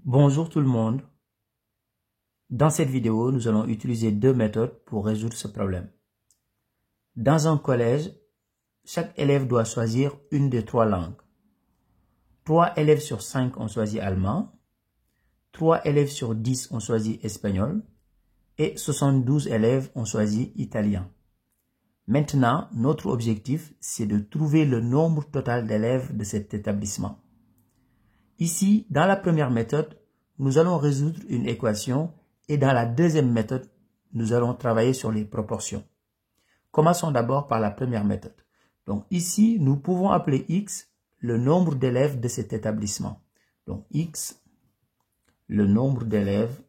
Bonjour tout le monde. Dans cette vidéo, nous allons utiliser deux méthodes pour résoudre ce problème. Dans un collège, chaque élève doit choisir une des trois langues. 3 élèves sur 5 ont choisi allemand, 3 élèves sur 10 ont choisi espagnol et 72 élèves ont choisi italien. Maintenant, notre objectif, c'est de trouver le nombre total d'élèves de cet établissement. Ici, dans la première méthode, nous allons résoudre une équation et dans la deuxième méthode, nous allons travailler sur les proportions. Commençons d'abord par la première méthode. Donc ici, nous pouvons appeler x le nombre d'élèves de cet établissement. Donc x, le nombre d'élèves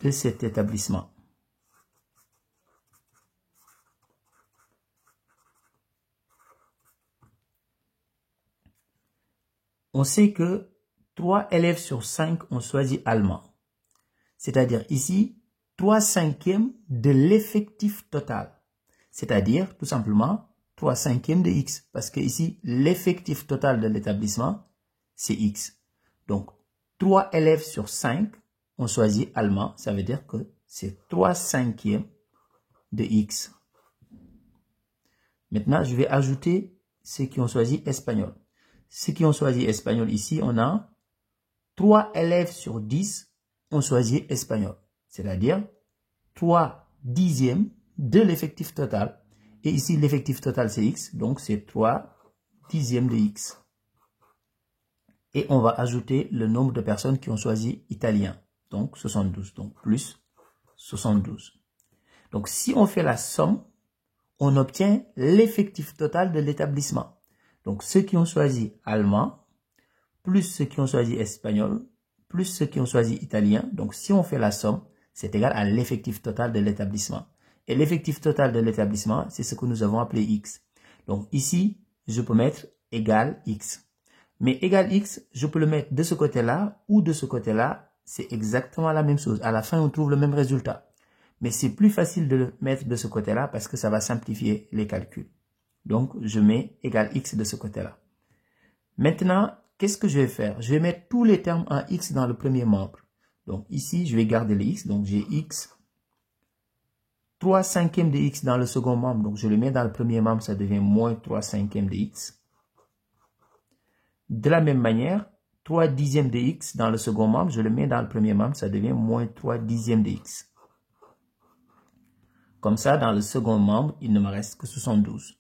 de cet établissement. On sait que 3 élèves sur 5 ont choisi allemand. C'est-à-dire ici, 3/5 de l'effectif total. C'est-à-dire, tout simplement, 3/5 de x. Parce que ici, l'effectif total de l'établissement, c'est x. Donc, 3 élèves sur 5 ont choisi allemand. Ça veut dire que c'est 3/5 de x. Maintenant, je vais ajouter ceux qui ont choisi espagnol. Ceux qui ont choisi espagnol ici, on a 3 élèves sur 10 ont choisi espagnol. C'est-à-dire 3/10 de l'effectif total. Et ici, l'effectif total, c'est x. Donc, c'est 3/10 de x. Et on va ajouter le nombre de personnes qui ont choisi italien. Donc, 72. Donc, plus 72. Donc, si on fait la somme, on obtient l'effectif total de l'établissement. Donc, ceux qui ont choisi allemand, plus ceux qui ont choisi espagnol, plus ceux qui ont choisi italien. Donc, si on fait la somme, c'est égal à l'effectif total de l'établissement. Et l'effectif total de l'établissement, c'est ce que nous avons appelé x. Donc, ici, je peux mettre égal x. Mais égal x, je peux le mettre de ce côté-là ou de ce côté-là. C'est exactement la même chose. À la fin, on trouve le même résultat. Mais c'est plus facile de le mettre de ce côté-là parce que ça va simplifier les calculs. Donc, je mets égal x de ce côté-là. Maintenant, qu'est-ce que je vais faire? Je vais mettre tous les termes en x dans le premier membre. Donc, ici, je vais garder les x. Donc, j'ai x. 3/5 de x dans le second membre. Donc, je le mets dans le premier membre. Ça devient moins 3/5 de x. De la même manière, 3/10 de x dans le second membre. Je le mets dans le premier membre. Ça devient moins 3/10 de x. Comme ça, dans le second membre, il ne me reste que 72.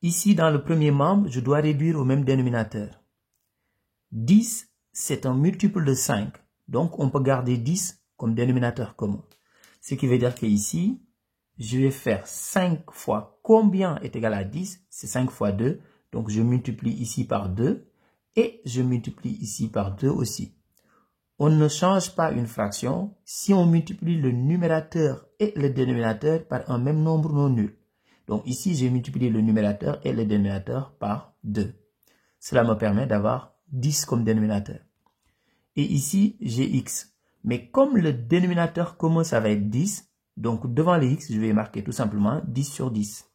Ici, dans le premier membre, je dois réduire au même dénominateur. 10, c'est un multiple de 5. Donc, on peut garder 10 comme dénominateur commun. Ce qui veut dire que ici, je vais faire 5 fois combien est égal à 10? C'est 5 fois 2. Donc, je multiplie ici par 2 et je multiplie ici par 2 aussi. On ne change pas une fraction si on multiplie le numérateur et le dénominateur par un même nombre non nul. Donc ici, j'ai multiplié le numérateur et le dénominateur par 2. Cela me permet d'avoir 10 comme dénominateur. Et ici, j'ai x. Mais comme le dénominateur commun, ça va être 10, donc devant les x, je vais marquer tout simplement 10 sur 10.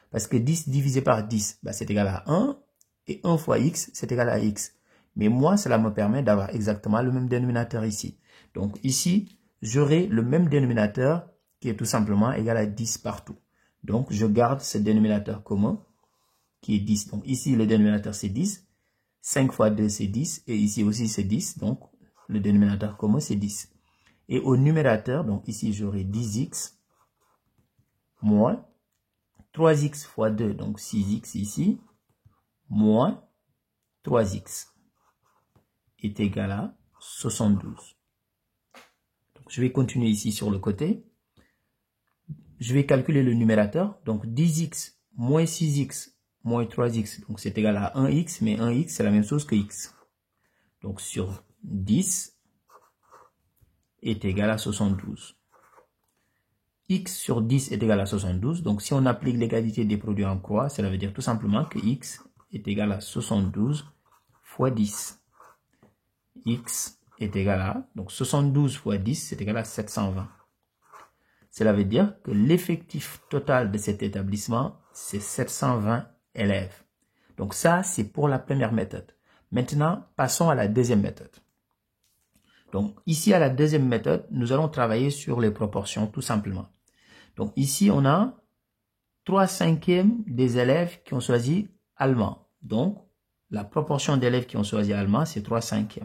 Parce que 10 divisé par 10, c'est égal à 1. Et 1 fois x, c'est égal à x. Mais moi, cela me permet d'avoir exactement le même dénominateur ici. Donc ici, j'aurai le même dénominateur qui est tout simplement égal à 10 partout. Donc, je garde ce dénominateur commun qui est 10. Donc ici, le dénominateur c'est 10. 5 fois 2 c'est 10. Et ici aussi c'est 10. Donc, le dénominateur commun c'est 10. Et au numérateur, donc ici j'aurai 10x moins 3x fois 2, donc 6x ici, moins 3x est égal à 72. Donc, je vais continuer ici sur le côté. Je vais calculer le numérateur. Donc, 10x moins 6x moins 3x. Donc, c'est égal à 1x. Mais 1x, c'est la même chose que x. Donc, sur 10 est égal à 72. X sur 10 est égal à 72. Donc, si on applique l'égalité des produits en croix, cela veut dire tout simplement que x est égal à 72 fois 10. X est égal à, donc 72 fois 10, c'est égal à 720. Cela veut dire que l'effectif total de cet établissement, c'est 720 élèves. Donc ça, c'est pour la première méthode. Maintenant, passons à la deuxième méthode. Donc ici, à la deuxième méthode, nous allons travailler sur les proportions tout simplement. Donc ici, on a 3/5 des élèves qui ont choisi allemand. Donc, la proportion d'élèves qui ont choisi allemand, c'est 3/5.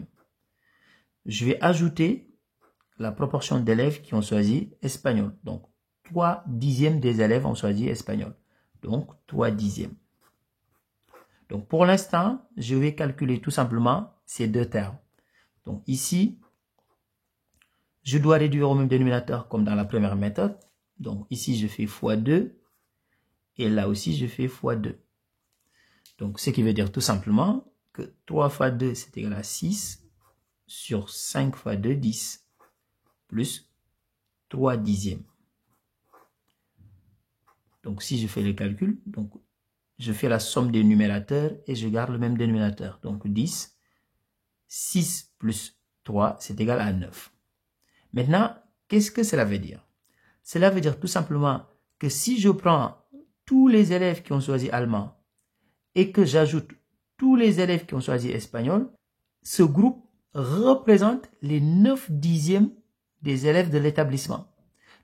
Je vais ajouter la proportion d'élèves qui ont choisi espagnol. Donc, 3/10 des élèves ont choisi espagnol. Donc, 3/10. Donc, pour l'instant, je vais calculer tout simplement ces deux termes. Donc, ici, je dois réduire au même dénominateur comme dans la première méthode. Donc, ici, je fais x2. Et là aussi, je fais x2. Donc, ce qui veut dire tout simplement que 3 fois 2, c'est égal à 6 sur 5 fois 2, 10, plus 3/10. Donc, si je fais le calcul, donc, je fais la somme des numérateurs et je garde le même dénominateur. Donc, 10, 6 plus 3, c'est égal à 9. Maintenant, qu'est-ce que cela veut dire? Cela veut dire tout simplement que si je prends tous les élèves qui ont choisi allemand et que j'ajoute tous les élèves qui ont choisi espagnol, ce groupe représente les 9/10 des élèves de l'établissement.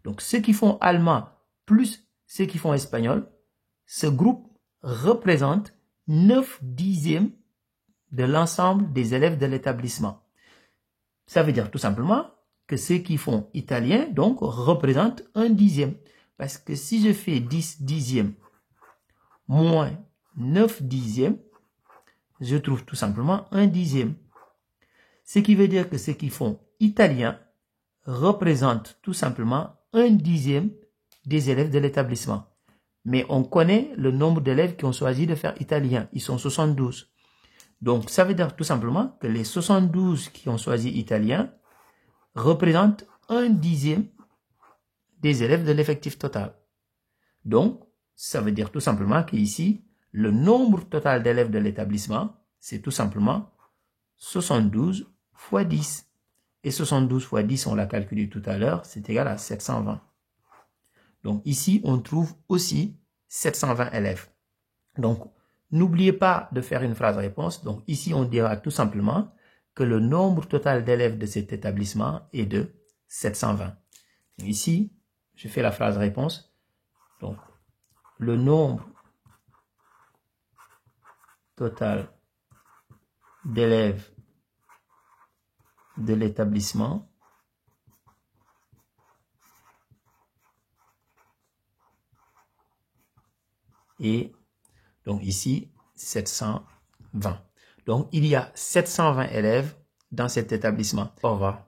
Donc, ceux qui font allemand plus ceux qui font espagnol, ce groupe représente 9/10 de l'ensemble des élèves de l'établissement. Ça veut dire tout simplement que ceux qui font italien, donc, représentent 1/10. Parce que si je fais 10/10 moins 9/10, je trouve tout simplement 1/10. Ce qui veut dire que ceux qui font italien représentent tout simplement 1/10 des élèves de l'établissement. Mais on connaît le nombre d'élèves qui ont choisi de faire italien. Ils sont 72. Donc, ça veut dire tout simplement que les 72 qui ont choisi italien représentent 1/10 des élèves de l'effectif total. Donc, ça veut dire tout simplement qu'ici, le nombre total d'élèves de l'établissement, c'est tout simplement 72 fois 10. Et 72 fois 10, on l'a calculé tout à l'heure, c'est égal à 720. Donc ici, on trouve aussi 720 élèves. Donc, n'oubliez pas de faire une phrase réponse. Donc ici, on dira tout simplement que le nombre total d'élèves de cet établissement est de 720. Ici, je fais la phrase réponse. Donc, le nombre total d'élèves de l'établissement est, donc ici, 720. Donc, il y a 720 élèves dans cet établissement. Au revoir.